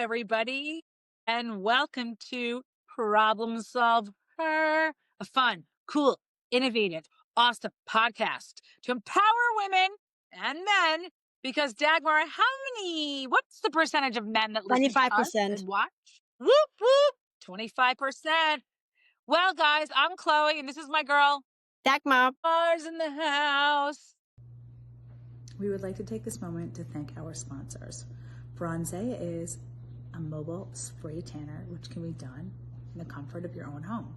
everybody, and welcome to Problem Solve Her, a fun, cool, innovative, awesome podcast to empower women and men. Because Dagmar, what's the percentage of men that listen to us 25%. and watch? Whoop, whoop, 25%. Well, guys, I'm Chloe, and this is my girl, Dagmar. Mars in the house. We would like to take this moment to thank our sponsors. Bronzea is a mobile spray tanner which can be done in the comfort of your own home.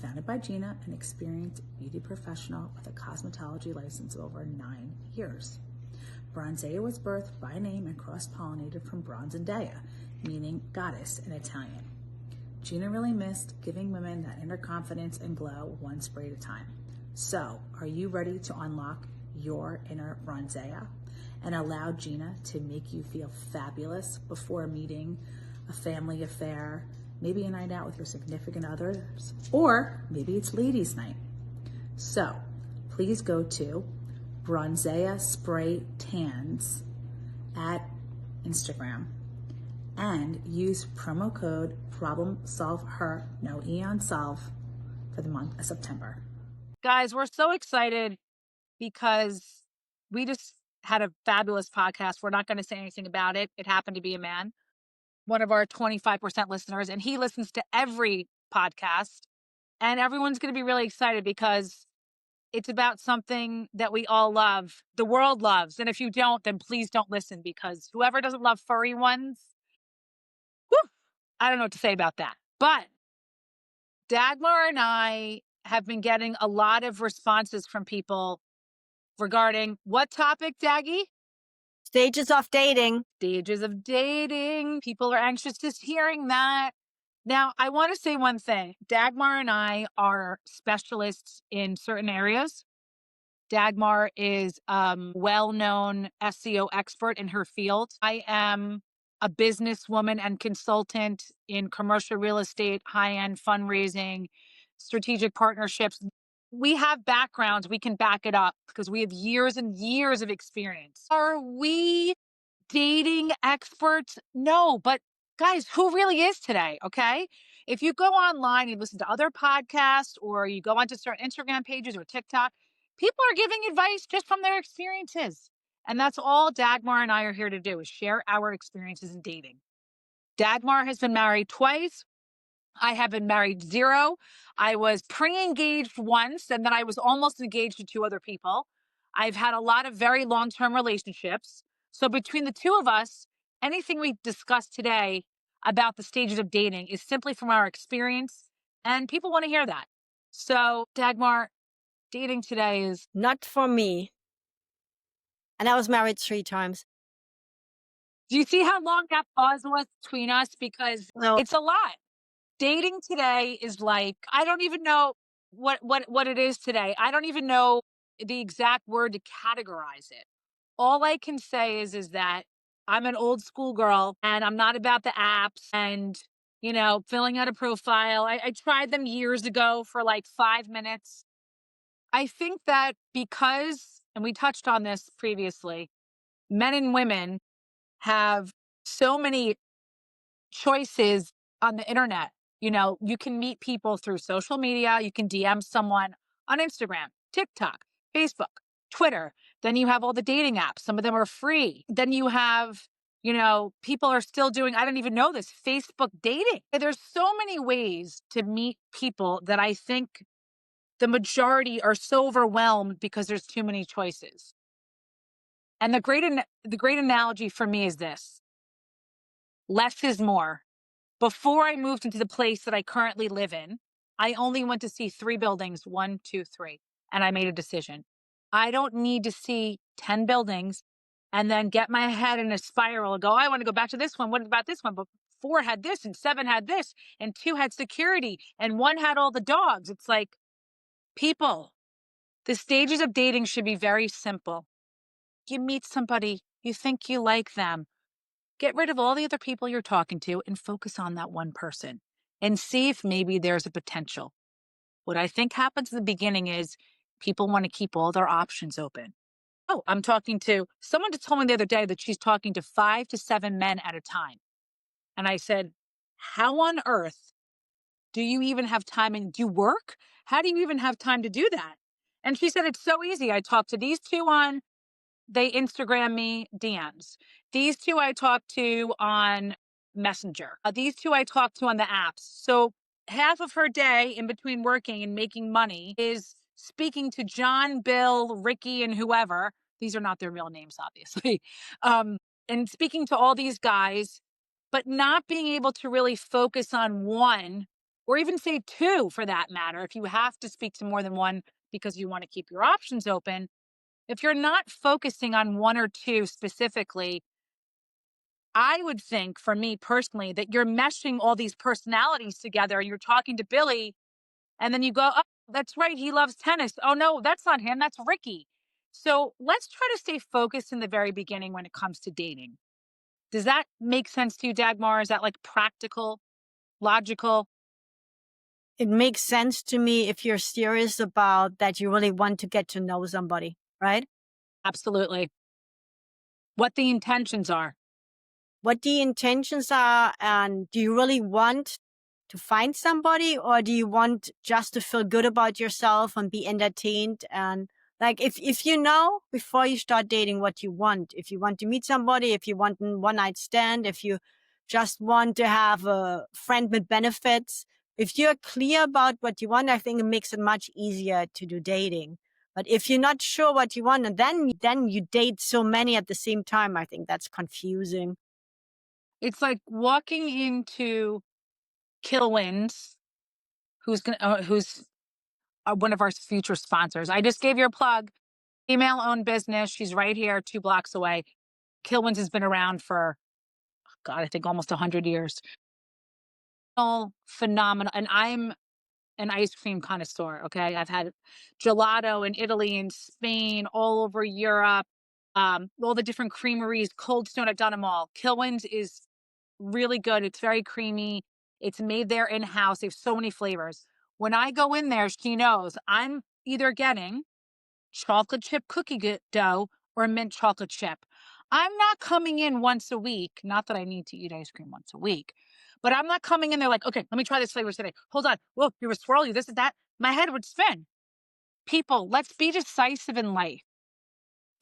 Founded by Gina, an experienced beauty professional with a cosmetology license of over 9 years. Bronzea was birthed by name and cross-pollinated from Bronze and Dea, meaning goddess in Italian. Gina really missed giving women that inner confidence and glow one spray at a time. So, are you ready to unlock your inner Bronzea and allow Gina to make you feel fabulous before meeting a family affair, maybe a night out with your significant others, or maybe it's ladies' night? So please go to Bronzea Spray Tans at Instagram and use promo code ProblemSolvHer, no E on solve, for the month of September. Guys, we're so excited because we just had a fabulous podcast. We're not going to say anything about it. It happened to be a man, one of our 25% listeners, and he listens to every podcast. And everyone's going to be really excited because it's about something that we all love, the world loves. And if you don't, then please don't listen, because whoever doesn't love furry ones, I don't know what to say about that. But Dagmar and I have been getting a lot of responses from people regarding what topic, Daggy? Stages of dating. Stages of dating. People are anxious to hearing that. Now, I want to say one thing. Dagmar and I are specialists in certain areas. Dagmar is a well-known SEO expert in her field. I am a businesswoman and consultant in commercial real estate, high-end fundraising, strategic partnerships. We have backgrounds. We can back it up because we have years and years of experience. Are we dating experts? No, but guys, who really is today? Okay. If you go online and listen to other podcasts, or you go onto certain Instagram pages or TikTok, people are giving advice just from their experiences. And that's all Dagmar and I are here to do, is share our experiences in dating. Dagmar has been married twice. I have been married 0. I was pre-engaged once, and then I was almost engaged to 2 other people. I've had a lot of very long-term relationships. So between the two of us, anything we discuss today about the stages of dating is simply from our experience, and people want to hear that. So, Dagmar, dating today is Not for me. And I was married 3 times. Do you see how long that pause was between us? Because No. it's a lot. Dating today is like, I don't even know what it is today. I don't even know the exact word to categorize it. All I can say is that I'm an old school girl, and I'm not about the apps and, filling out a profile. I tried them years ago for like 5 minutes. I think that because, and we touched on this previously, men and women have so many choices on the internet. You can meet people through social media. You can DM someone on Instagram, TikTok, Facebook, Twitter. Then you have all the dating apps. Some of them are free. Then you have, people are still doing, I don't even know this, Facebook dating. There's so many ways to meet people that I think the majority are so overwhelmed because there's too many choices. And the great analogy for me is this: less is more. Before I moved into the place that I currently live in, I only went to see 3 buildings, 1, 2, 3, and I made a decision. I don't need to see 10 buildings and then get my head in a spiral and go, I want to go back to this one. What about this one? But 4 had this, and 7 had this, and 2 had security, and 1 had all the dogs. It's like, people, the stages of dating should be very simple. You meet somebody, you think you like them. Get rid of all the other people you're talking to and focus on that one person and see if maybe there's a potential. What I think happens in the beginning is people want to keep all their options open. Oh, I'm talking to someone just told me the other day that she's talking to 5 to 7 men at a time. And I said, how on earth do you even have time, and do you work? How do you even have time to do that? And she said, it's so easy. I talked to these two on, they Instagram me DMs. These two I talk to on Messenger. These two I talk to on the apps. So half of her day in between working and making money is speaking to John, Bill, Ricky, and whoever. These are not their real names, obviously. Um, and speaking to all these guys, but not being able to really focus on one, or even say two for that matter, if you have to speak to more than one because you want to keep your options open. If you're not focusing on one or two specifically, I would think, for me personally, that you're meshing all these personalities together and you're talking to Billy, and then you go, oh, that's right, he loves tennis. Oh, no, that's not him, that's Ricky. So let's try to stay focused in the very beginning when it comes to dating. Does that make sense to you, Dagmar? Is that like practical, logical? It makes sense to me if you're serious about that you really want to get to know somebody, right? Absolutely. What the intentions are. What the intentions are, and do you really want to find somebody, or do you want just to feel good about yourself and be entertained? And like, if you know before you start dating what you want, if you want to meet somebody, if you want a one night stand, if you just want to have a friend with benefits, if you're clear about what you want, I think it makes it much easier to do dating. But if you're not sure what you want, and then you date so many at the same time, I think that's confusing. It's like walking into Killwins, who's one of our future sponsors. I just gave you a plug. Female owned business. She's right here, 2 blocks away. Killwins has been around for, God, I think almost 100 years. All phenomenal. And I'm an ice cream connoisseur. Okay. I've had gelato in Italy and Spain, all over Europe, all the different creameries, Cold Stone, I've done them all. Killwins is really good. It's very creamy. It's made there in house. They have so many flavors. When I go in there, she knows I'm either getting chocolate chip dough or mint chocolate chip. I'm not coming in once a week. Not that I need to eat ice cream once a week, but I'm not coming in there like, okay, let me try this flavor today. Hold on. Whoa, you were swirly. This is that. My head would spin. People, let's be decisive in life.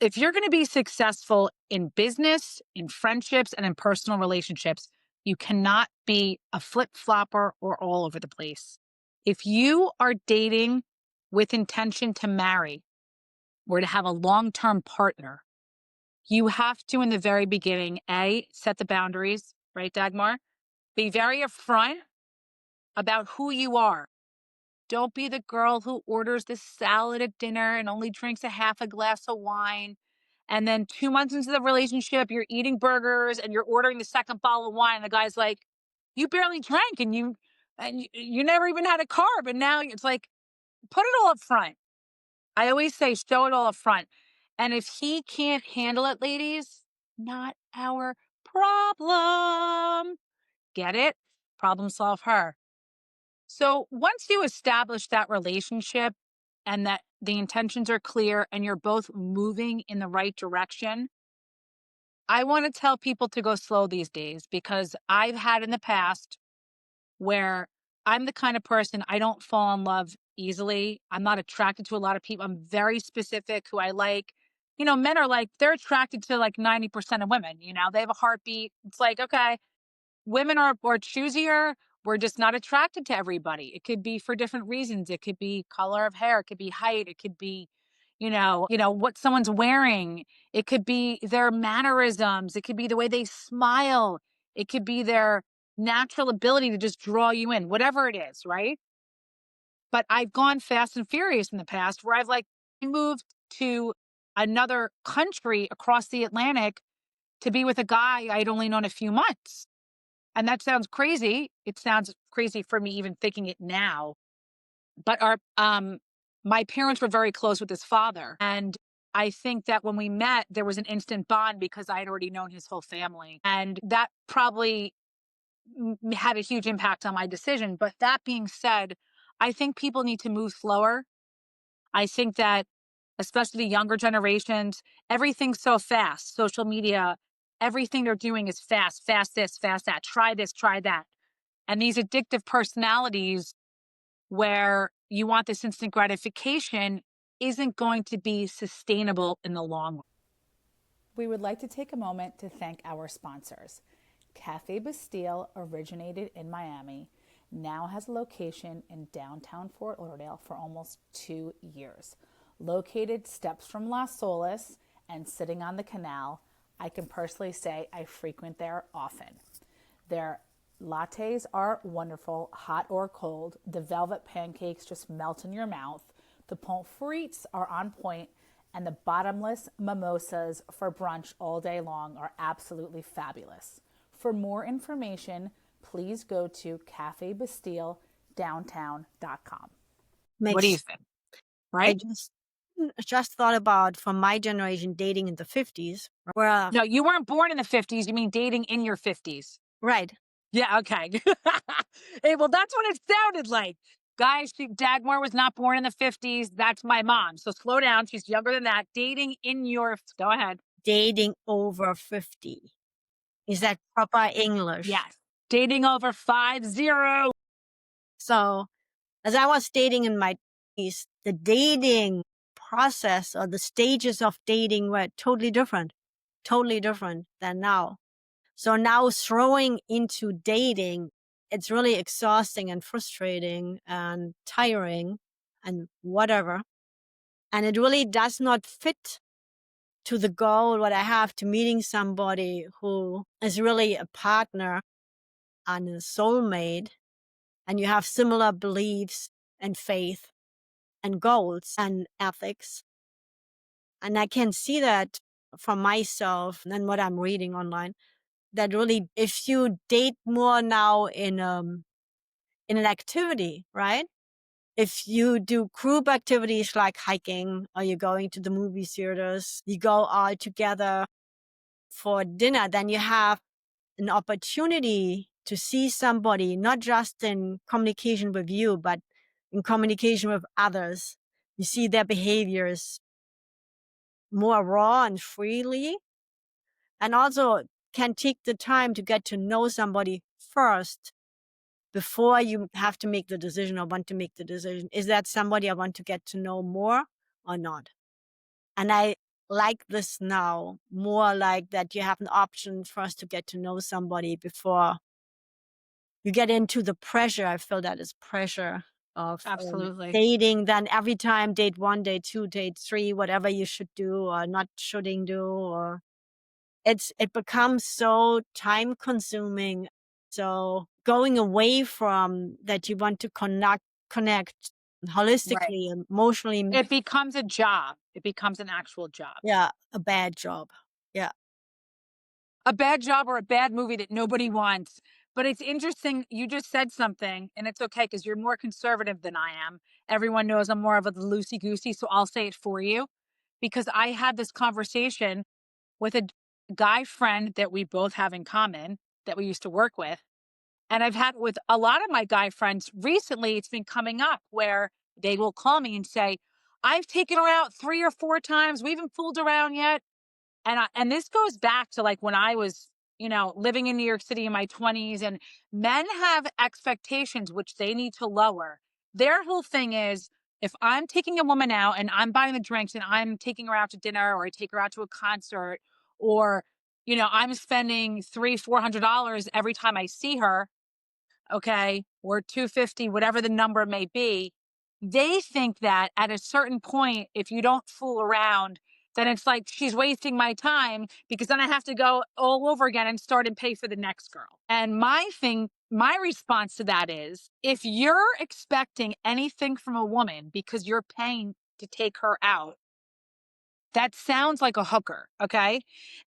If you're going to be successful in business, in friendships, and in personal relationships, you cannot be a flip flopper or all over the place. If you are dating with intention to marry or to have a long term partner, you have to, in the very beginning, set the boundaries, right, Dagmar? Be very upfront about who you are. Don't be the girl who orders the salad at dinner and only drinks a half a glass of wine. And then 2 months into the relationship, you're eating burgers and you're ordering the second bottle of wine. And the guy's like, you barely drank and you never even had a carb. And now it's like, put it all up front. I always say, show it all up front. And if he can't handle it, ladies, not our problem. Get it? Problem solve her. So once you establish that relationship and that the intentions are clear and you're both moving in the right direction, I want to tell people to go slow these days, because I've had in the past where I'm the kind of person, I don't fall in love easily. I'm not attracted to a lot of people. I'm very specific who I like. Men are like, they're attracted to like 90% of women. They have a heartbeat. It's like, okay, women are choosier. We're just not attracted to everybody. It could be for different reasons. It could be color of hair. It could be height. It could be, what someone's wearing. It could be their mannerisms. It could be the way they smile. It could be their natural ability to just draw you in, whatever it is, right? But I've gone fast and furious in the past where I've like moved to another country across the Atlantic to be with a guy I'd only known a few months. And that sounds crazy. It sounds crazy for me even thinking it now. But my parents were very close with his father. And I think that when we met, there was an instant bond because I had already known his whole family. And that probably had a huge impact on my decision. But that being said, I think people need to move slower. I think that, especially the younger generations, everything's so fast. Social media, everything they're doing is fast, fast this, fast that, try this, try that. And these addictive personalities where you want this instant gratification isn't going to be sustainable in the long run. We would like to take a moment to thank our sponsors. Cafe Bastille originated in Miami, now has a location in downtown Fort Lauderdale for almost 2 years. Located steps from Las Solas and sitting on the canal, I can personally say I frequent there often. Their lattes are wonderful, hot or cold. The velvet pancakes just melt in your mouth. The pommes frites are on point, and the bottomless mimosas for brunch all day long are absolutely fabulous. For more information, please go to cafebastiledowntown.com. What do you think? I Right? just thought about from my generation dating in the 50s, where No, you weren't born in the 50s. You mean dating in your 50s. right. Yeah, okay. Hey, well, that's what it sounded like. Guys, Dagmar was not born in the 50s. That's my mom. So slow down. She's younger than that. Dating in your, go ahead. Dating over 50. Is that proper English? Yes. Dating over 50. So as I was dating in my 20s, the dating process or the stages of dating were totally different than now. So now throwing into dating, it's really exhausting and frustrating and tiring and whatever. And it really does not fit to the goal what I have to meeting somebody who is really a partner and a soulmate, and you have similar beliefs and faith and goals and ethics. And I can see that from myself and what I'm reading online, that really if you date more now in an activity, right? If you do group activities like hiking, or you're going to the movie theaters, you go all together for dinner, then you have an opportunity to see somebody, not just in communication with you, but in communication with others. You see their behaviors more raw and freely, and also can take the time to get to know somebody first before you have to make the decision or want to make the decision. Is that somebody I want to get to know more or not? And I like this now, more like that you have an option first to get to know somebody before you get into the pressure. I feel that is pressure of Absolutely. dating. Then every time date 1, date 2, date 3, whatever you should do or not shoulding do, or it becomes so time consuming. So going away from that, you want to connect holistically, emotionally. It becomes a job. It becomes an actual job. Yeah, a bad job. Yeah. A bad job or a bad movie that nobody wants. But it's interesting. You just said something, and it's okay because you're more conservative than I am. Everyone knows I'm more of a loosey goosey, so I'll say it for you. Because I had this conversation with a guy friend that we both have in common that we used to work with. And I've had with a lot of my guy friends recently, it's been coming up where they will call me and say, I've taken her out 3 or 4 times. We haven't fooled around yet. And this goes back to like when I was, living in New York City in my 20s, and men have expectations which they need to lower. Their whole thing is, if I'm taking a woman out and I'm buying the drinks and I'm taking her out to dinner, or I take her out to a concert, or I'm spending $300-400 every time I see her, okay, or 250, whatever the number may be, they think that at a certain point, if you don't fool around, then it's like she's wasting my time because then I have to go all over again and start and pay for the next girl. And my response to that is, if you're expecting anything from a woman because you're paying to take her out, that sounds like a hooker, okay?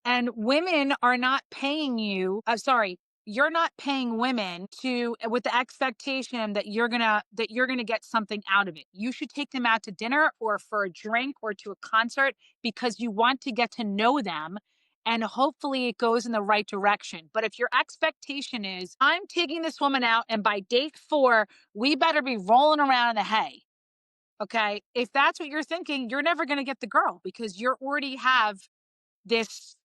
And women are not paying you, you're not paying women to with the expectation that you're gonna get something out of it. You should take them out to dinner or for a drink or to a concert because you want to get to know them, and hopefully it goes in the right direction. But if your expectation is, I'm taking this woman out and by date 4, we better be rolling around in the hay. Okay. If that's what you're thinking, you're never going to get the girl because you already have this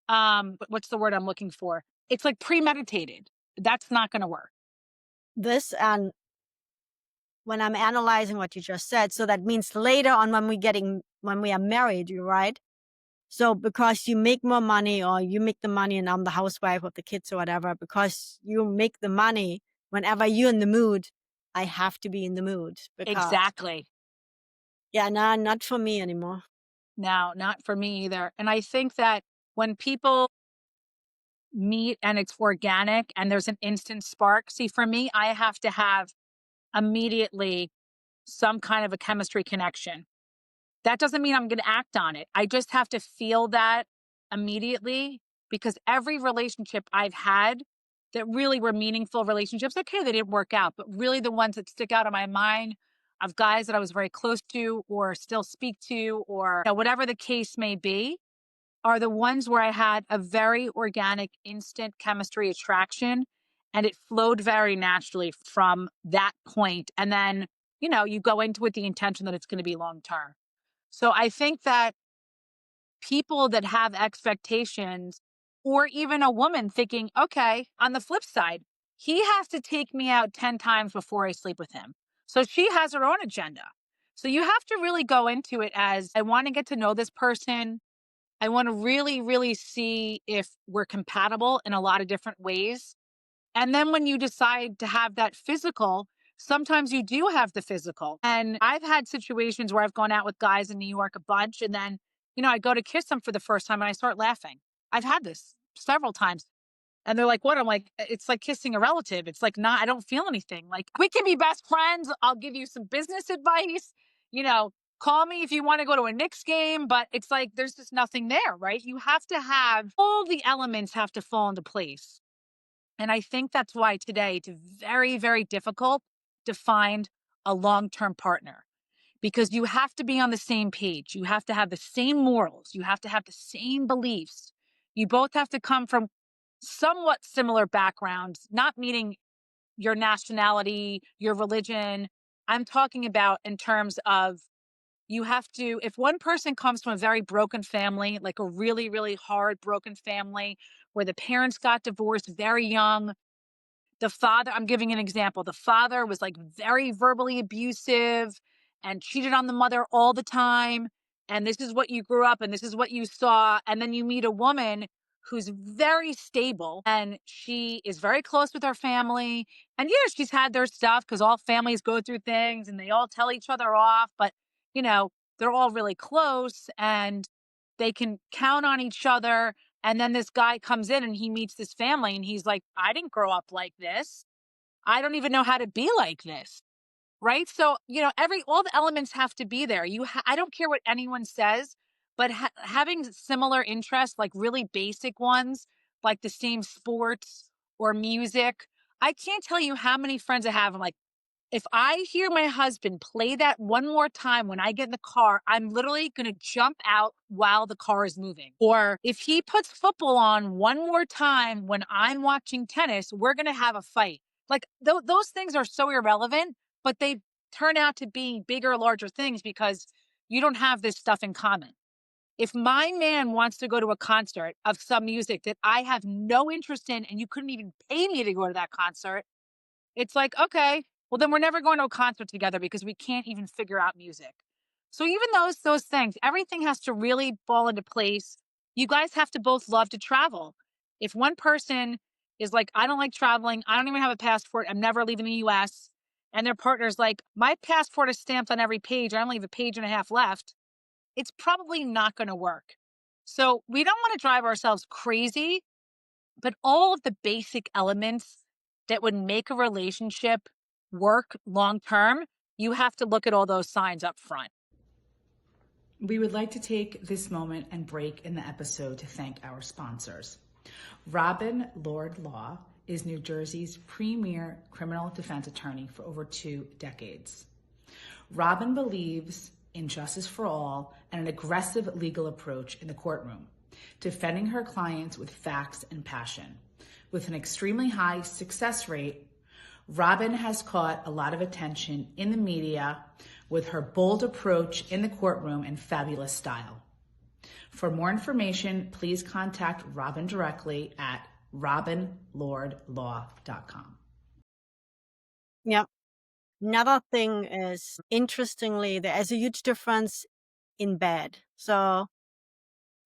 what's the word I'm looking for? It's like premeditated. That's not going to work. This, and when I'm analyzing what you just said, so that means later on when we are married, you're right? So because you make more money, or you make the money and I'm the housewife of the kids or whatever, because you make the money, whenever you're in the mood, I have to be in the mood. Because, Exactly. yeah, no, not for me anymore. No, not for me either. And I think that when people meet and it's organic and there's an instant spark, see, for me, I have to have immediately some kind of a chemistry connection. That doesn't mean I'm going to act on it. I just have to feel that immediately, because every relationship I've had that really were meaningful relationships, okay, they didn't work out, but really the ones that stick out in my mind of guys that I was very close to or still speak to, or whatever the case may be, are the ones where I had a very organic, instant chemistry attraction, and it flowed very naturally from that point. And then, you go into it with the intention that it's going to be long term. So I think that people that have expectations, or even a woman thinking, okay, on the flip side, he has to take me out 10 times before I sleep with him. So she has her own agenda. So you have to really go into it as, I want to get to know this person. I want to really, really see if we're compatible in a lot of different ways. And then when you decide to have that physical, sometimes you do have the physical. And I've had situations where I've gone out with guys in New York a bunch, and then, I go to kiss them for the first time and I start laughing. I've had this several times. And they're like, what? I'm like, it's like kissing a relative. It's like, I don't feel anything. Like, we can be best friends. I'll give you some business advice. Call me if you want to go to a Knicks game. But it's like, there's just nothing there, right? You have to have all the elements have to fall into place. And I think that's why today it's very, very difficult to find a long-term partner, because you have to be on the same page. You have to have the same morals. You have to have the same beliefs. You both have to come from somewhat similar backgrounds, not meaning your nationality, your religion. I'm talking about in terms of, you have to, if one person comes from a very broken family, like a really, really hard broken family where the parents got divorced very young, the father, I'm giving an example. The father was like very verbally abusive and cheated on the mother all the time. And this is what you grew up and this is what you saw. And then you meet a woman who's very stable and she is very close with her family. And she's had their stuff because all families go through things and they all tell each other off. But, they're all really close and they can count on each other. And then this guy comes in and he meets this family and he's like, I didn't grow up like this. I don't even know how to be like this. Right. So, all the elements have to be there. I don't care what anyone says, but having similar interests, like really basic ones, like the same sports or music. I can't tell you how many friends I have. I'm like, if I hear my husband play that one more time when I get in the car, I'm literally going to jump out while the car is moving. Or if he puts football on one more time when I'm watching tennis, we're going to have a fight. Like those things are so irrelevant, but they turn out to be bigger, larger things because you don't have this stuff in common. If my man wants to go to a concert of some music that I have no interest in and you couldn't even pay me to go to that concert, it's like, okay, well, then we're never going to a concert together because we can't even figure out music. So even those things, everything has to really fall into place. You guys have to both love to travel. If one person is like, I don't like traveling, I don't even have a passport, I'm never leaving the US, and their partner's like, my passport is stamped on every page, I only have a page and a half left, it's probably not going to work. So we don't want to drive ourselves crazy, but all of the basic elements that would make a relationship work long term, you have to look at all those signs up front. We would like to take this moment and break in the episode to thank our sponsors. Robin Lord Law is New Jersey's premier criminal defense attorney for over 2 decades. Robin believes in justice for all and an aggressive legal approach in the courtroom, defending her clients with facts and passion. With an extremely high success rate, Robin has caught a lot of attention in the media with her bold approach in the courtroom and fabulous style. For more information, please contact Robin directly at robinlordlaw.com. Yeah. Another thing is, interestingly, there is a huge difference in bed. So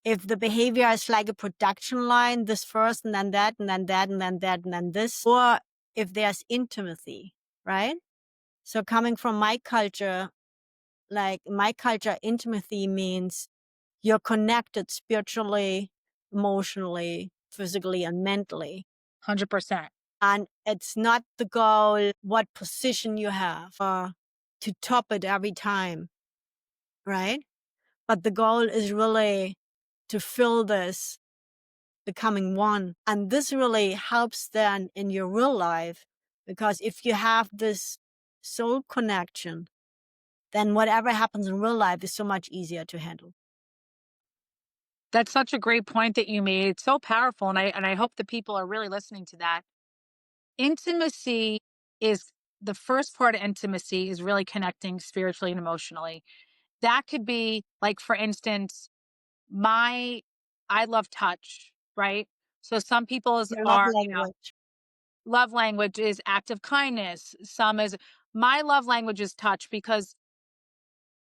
if the behavior is like a production line, this first and then that and then that and then that and then this, or if there's intimacy, right? So coming from my culture, like my culture, intimacy means you're connected spiritually, emotionally, physically, and mentally. 100%. And it's not the goal, what position you have, to top it every time, right? But the goal is really to fill this, becoming one. And this really helps then in your real life, because if you have this soul connection, then whatever happens in real life is so much easier to handle. That's such a great point that you made. It's so powerful. And I hope the people are really listening to that. Intimacy is the first part of intimacy is really connecting spiritually and emotionally. That could be like, for instance, I love touch, right? So some people's Your love are, language. love language is act of kindness. Some is my love language is touch, because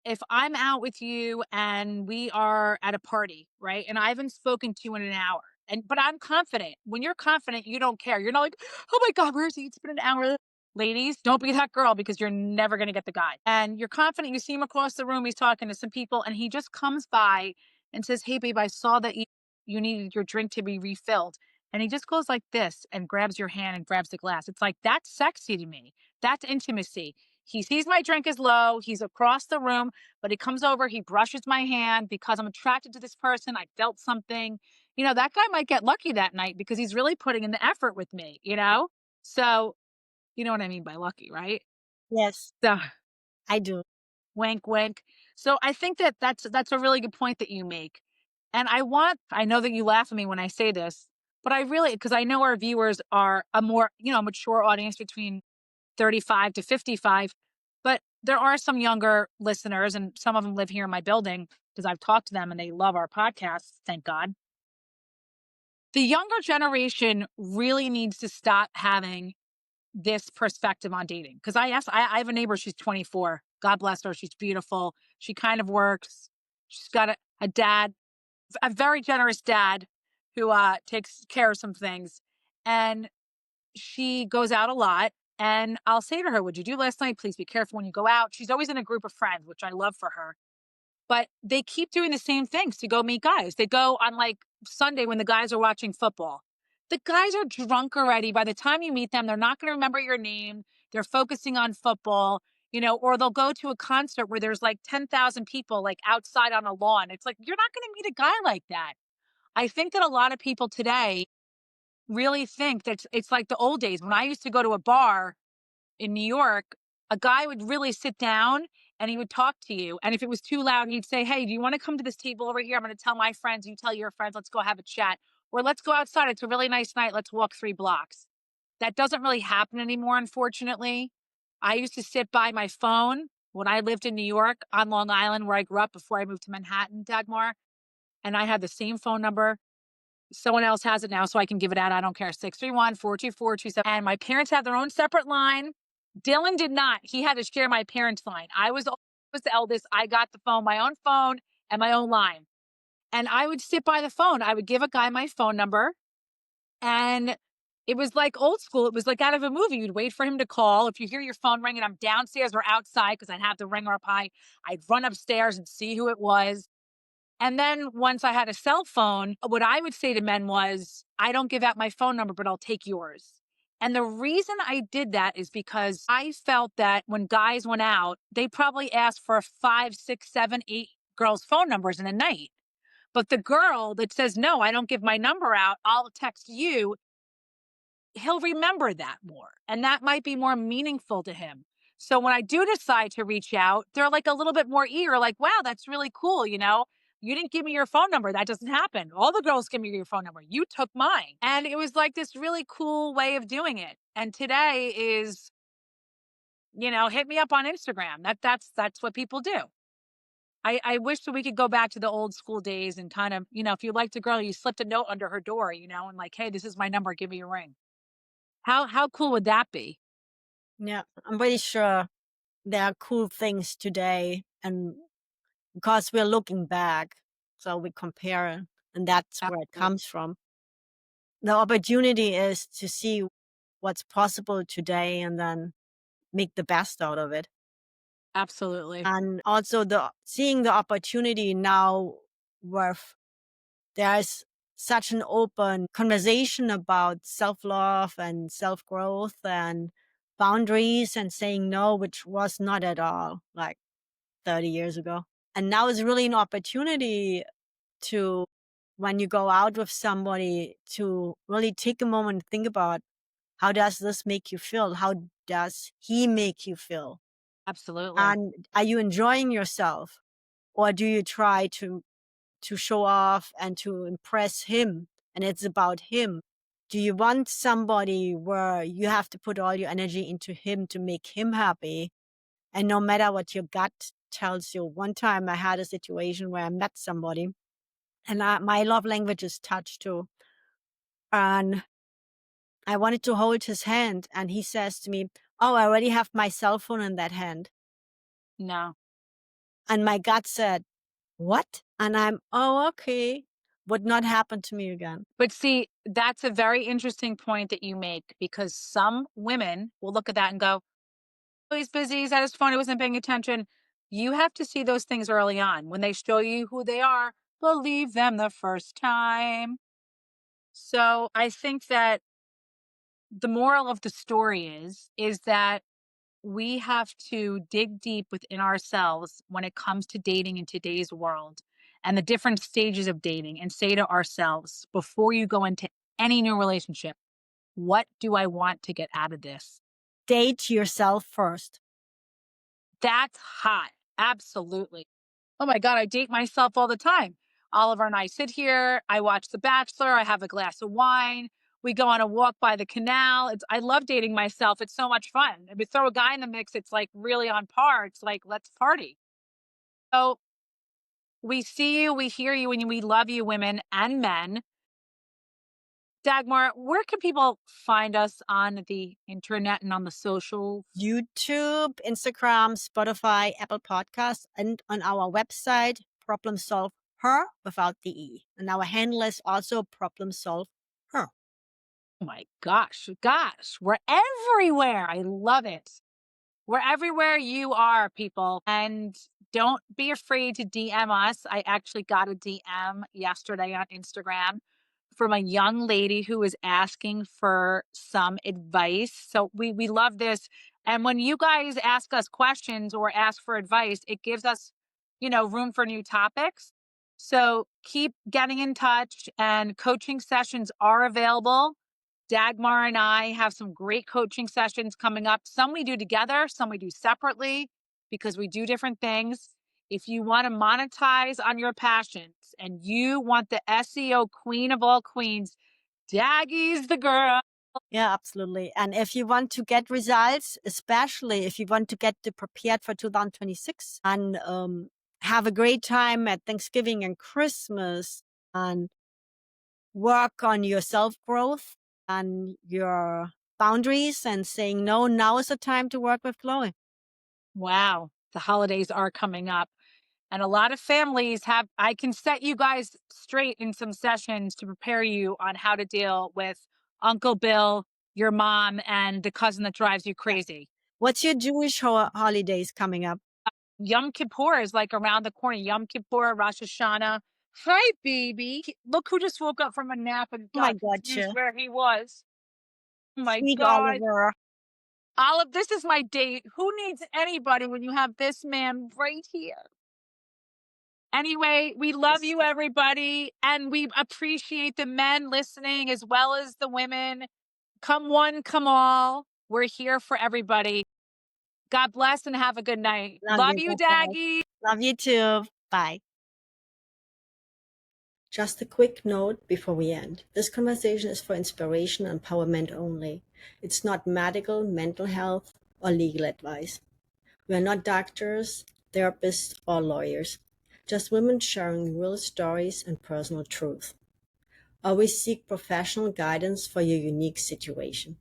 if I'm out with you and we are at a party, right? And I haven't spoken to you in an hour. But I'm confident. When you're confident, you don't care. You're not like, oh my God, where is he? It's been an hour. Ladies, don't be that girl, because you're never gonna get the guy. And you're confident, you see him across the room, he's talking to some people, and he just comes by and says, hey babe, I saw that you needed your drink to be refilled. And he just goes like this and grabs your hand and grabs the glass. It's like, that's sexy to me. That's intimacy. He sees my drink is low. He's across the room, but he comes over, he brushes my hand because I'm attracted to this person. I felt something. That guy might get lucky that night because he's really putting in the effort with me, So, you know what I mean by lucky, right? Yes, So, I do. wink, wink. So I think that that's a really good point that you make. And I know that you laugh at me when I say this, but because I know our viewers are a more, mature audience between 35 to 55. But there are some younger listeners, and some of them live here in my building because I've talked to them and they love our podcast. Thank God. The younger generation really needs to stop having this perspective on dating. Because I have a neighbor, she's 24. God bless her. She's beautiful. She kind of works. She's got a dad, a very generous dad who takes care of some things. And she goes out a lot, and I'll say to her, what'd you do last night? Please be careful when you go out. She's always in a group of friends, which I love for her. But they keep doing the same things to go meet guys. They go on like Sunday when the guys are watching football. The guys are drunk already. By the time you meet them, they're not going to remember your name. They're focusing on football, or they'll go to a concert where there's like 10,000 people like outside on a lawn. It's like, you're not going to meet a guy like that. I think that a lot of people today really think that it's like the old days when I used to go to a bar in New York. A guy would really sit down and he would talk to you. And if it was too loud, he'd say, hey, do you want to come to this table over here? I'm going to tell my friends, you tell your friends, let's go have a chat. Or let's go outside. It's a really nice night. Let's walk 3 blocks. That doesn't really happen anymore, unfortunately. I used to sit by my phone when I lived in New York on Long Island, where I grew up before I moved to Manhattan, Dagmar. And I had the same phone number. Someone else has it now, so I can give it out. I don't care. 631-424-27. And my parents have their own separate line. Dylan did not. He had to share my parents' line. I was the eldest. I got the phone, my own phone, and my own line. And I would sit by the phone. I would give a guy my phone number. And it was like old school. It was like out of a movie. You'd wait for him to call. If you hear your phone ring and I'm downstairs or outside, because I'd have the ringer up high, I'd run upstairs and see who it was. And then once I had a cell phone, what I would say to men was, I don't give out my phone number, but I'll take yours. And the reason I did that is because I felt that when guys went out, they probably asked for 5, 6, 7, 8 girls' phone numbers in a night. But the girl that says, no, I don't give my number out, I'll text you, he'll remember that more. And that might be more meaningful to him. So when I do decide to reach out, they're like a little bit more eager, like, wow, that's really cool. You didn't give me your phone number. That doesn't happen. All the girls give me your phone number. You took mine. And it was like this really cool way of doing it. And today is, hit me up on Instagram. That's what people do. I wish that we could go back to the old school days and kind of, if you liked a girl, you slipped a note under her door, and like, hey, this is my number, give me a ring. How cool would that be? Yeah, I'm pretty sure there are cool things today, and because we're looking back, so we compare, and that's where it Absolutely. comes from. The opportunity is to see what's possible today and then make the best out of it. Absolutely. And also seeing the opportunity now where there's such an open conversation about self-love and self-growth and boundaries and saying no, which was not at all like 30 years ago. And now is really an opportunity to, when you go out with somebody, to really take a moment and think about, how does this make you feel? How does he make you feel? Absolutely. And are you enjoying yourself? Or do you try to show off and to impress him? And it's about him. Do you want somebody where you have to put all your energy into him to make him happy? And no matter what your gut tells you. One time I had a situation where I met somebody, and my love language is touch too. And I wanted to hold his hand, and he says to me, "Oh, I already have my cell phone in that hand." No. And my gut said, "What?" And oh, okay. Would not happen to me again. But see, that's a very interesting point that you make, because some women will look at that and go, oh, he's busy, he's at his phone, he wasn't paying attention. You have to see those things early on. When they show you who they are, believe them the first time. So I think that the moral of the story is that we have to dig deep within ourselves when it comes to dating in today's world and the different stages of dating, and say to ourselves, before you go into any new relationship, what do I want to get out of this? Date yourself first. That's hot. Absolutely. Oh my God, I date myself all the time. Oliver and I sit here, I watch The Bachelor, I have a glass of wine, we go on a walk by the canal. I love dating myself. It's so much fun. If we throw a guy in the mix, it's like really on par. It's like, let's party. So we see you, we hear you, and we love you, women and men. Dagmar, where can people find us on the internet and on the socials? YouTube, Instagram, Spotify, Apple Podcasts, and on our website, ProblemSolvHer without the E. And our handle is also ProblemSolvHer. Oh my gosh, we're everywhere. I love it. We're everywhere you are, people. And don't be afraid to DM us. I actually got a DM yesterday on Instagram from a young lady who was asking for some advice. So we love this. And when you guys ask us questions or ask for advice, it gives us, room for new topics. So keep getting in touch, and coaching sessions are available. Dagmar and I have some great coaching sessions coming up. Some we do together, some we do separately, because we do different things. If you want to monetize on your passions and you want the SEO queen of all queens, Daggy's the girl. Yeah, absolutely. And if you want to get results, especially if you want to get prepared for 2026 and have a great time at Thanksgiving and Christmas, and work on your self-growth and your boundaries and saying, no, now is the time to work with Chloe. Wow, the holidays are coming up. And a lot of families I can set you guys straight in some sessions to prepare you on how to deal with Uncle Bill, your mom, and the cousin that drives you crazy. What's your Jewish holidays coming up? Yom Kippur is like around the corner. Yom Kippur, Rosh Hashanah. Hi, baby. Look who just woke up from a nap and Oh my got God, confused where he was. Oh my sweet God. Oliver. Olive, this is my date. Who needs anybody when you have this man right here? Anyway, we love you, everybody. And we appreciate the men listening as well as the women. Come one, come all. We're here for everybody. God bless and have a good night. Love you, Daggy. Love you too. Bye. Just a quick note before we end. This conversation is for inspiration and empowerment only. It's not medical, mental health, or legal advice. We are not doctors, therapists, or lawyers. just women sharing real stories and personal truth. Always seek professional guidance for your unique situation.